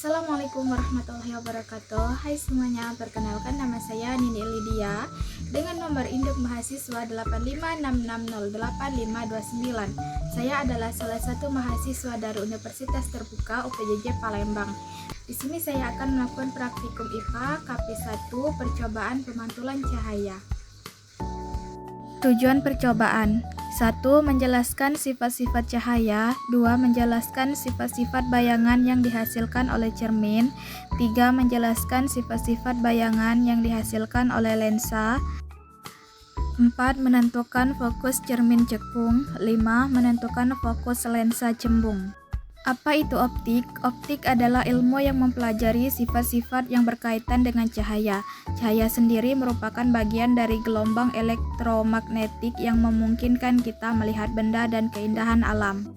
Assalamualaikum warahmatullahi wabarakatuh. Hai semuanya, perkenalkan nama saya Nini Lydia dengan nomor induk mahasiswa 856608529. Saya adalah salah satu mahasiswa dari Universitas Terbuka UPJJ Palembang. Di sini saya akan melakukan praktikum IPA KP1 percobaan pemantulan cahaya. Tujuan percobaan: 1. Menjelaskan sifat-sifat cahaya. 2. Menjelaskan sifat-sifat bayangan yang dihasilkan oleh cermin. 3. Menjelaskan sifat-sifat bayangan yang dihasilkan oleh lensa. 4. Menentukan fokus cermin cekung. 5. Menentukan fokus lensa cembung. Apa itu optik? Optik adalah ilmu yang mempelajari sifat-sifat yang berkaitan dengan cahaya. Cahaya sendiri merupakan bagian dari gelombang elektromagnetik yang memungkinkan kita melihat benda dan keindahan alam.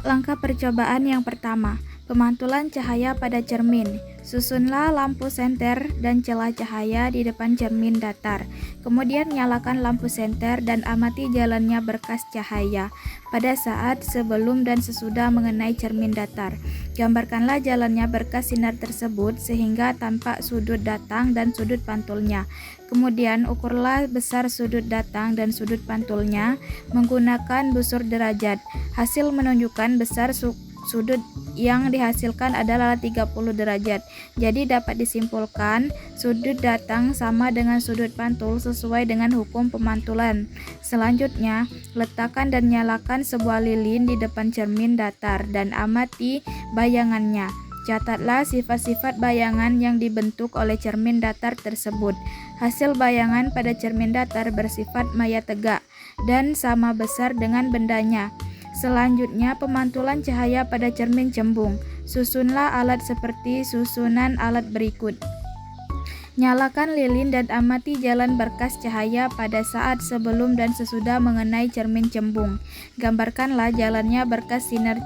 Langkah percobaan yang pertama, pemantulan cahaya pada cermin. Susunlah lampu senter dan celah cahaya di depan cermin datar. Kemudian nyalakan lampu senter dan amati jalannya berkas cahaya pada saat sebelum dan sesudah mengenai cermin datar. Gambarkanlah jalannya berkas sinar tersebut sehingga tampak sudut datang dan sudut pantulnya. Kemudian ukurlah besar sudut datang dan sudut pantulnya menggunakan busur derajat. Hasil menunjukkan besar sudut yang dihasilkan adalah 30 derajat. Jadi dapat disimpulkan sudut datang sama dengan sudut pantul sesuai dengan hukum pemantulan. Selanjutnya, letakkan dan nyalakan sebuah lilin di depan cermin datar dan amati bayangannya. Catatlah sifat-sifat bayangan yang dibentuk oleh cermin datar tersebut. Hasil bayangan pada cermin datar bersifat maya tegak dan sama besar dengan bendanya. Selanjutnya, pemantulan cahaya pada cermin cembung. Susunlah alat seperti susunan alat berikut. Nyalakan lilin dan amati jalan berkas cahaya pada saat sebelum dan sesudah mengenai cermin cembung. Gambarkanlah jalannya berkas sinar.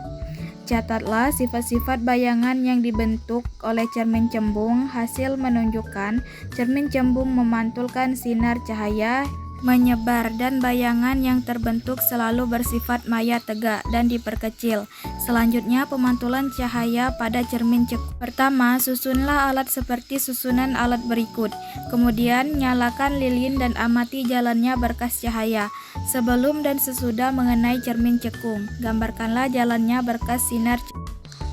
Catatlah sifat-sifat bayangan yang dibentuk oleh cermin cembung. Hasil menunjukkan cermin cembung memantulkan sinar cahaya menyebar dan bayangan yang terbentuk selalu bersifat maya tegak dan diperkecil. Selanjutnya, pemantulan cahaya pada cermin cekung. Pertama, susunlah alat seperti susunan alat berikut. Kemudian, nyalakan lilin dan amati jalannya berkas cahaya sebelum dan sesudah mengenai cermin cekung. Gambarkanlah jalannya berkas sinar.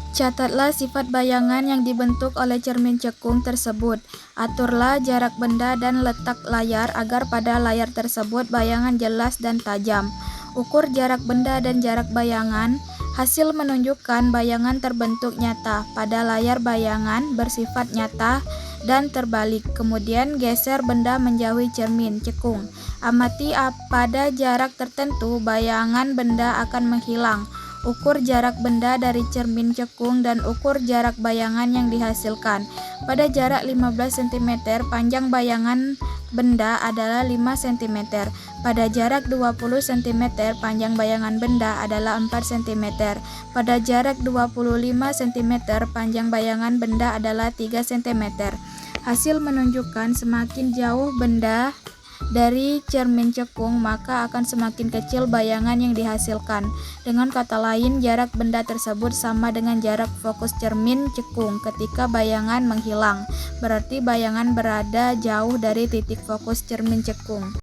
Catatlah sifat bayangan yang dibentuk oleh cermin cekung tersebut. Aturlah jarak benda dan letak layar agar pada layar tersebut bayangan jelas dan tajam. Ukur jarak benda dan jarak bayangan. Hasil menunjukkan bayangan terbentuk nyata pada layar bayangan bersifat nyata dan terbalik. Kemudian geser benda menjauhi cermin cekung. Amati pada jarak tertentu bayangan benda akan menghilang. Ukur jarak benda dari cermin cekung dan ukur jarak bayangan yang dihasilkan. Pada jarak 15 cm, panjang bayangan benda adalah 5 cm. Pada jarak 20 cm, panjang bayangan benda adalah 4 cm. Pada jarak 25 cm, panjang bayangan benda adalah 3 cm. Hasil menunjukkan semakin jauh benda dari cermin cekung, maka akan semakin kecil bayangan yang dihasilkan. Dengan kata lain, jarak benda tersebut sama dengan jarak fokus cermin cekung ketika bayangan menghilang. Berarti bayangan berada jauh dari titik fokus cermin cekung.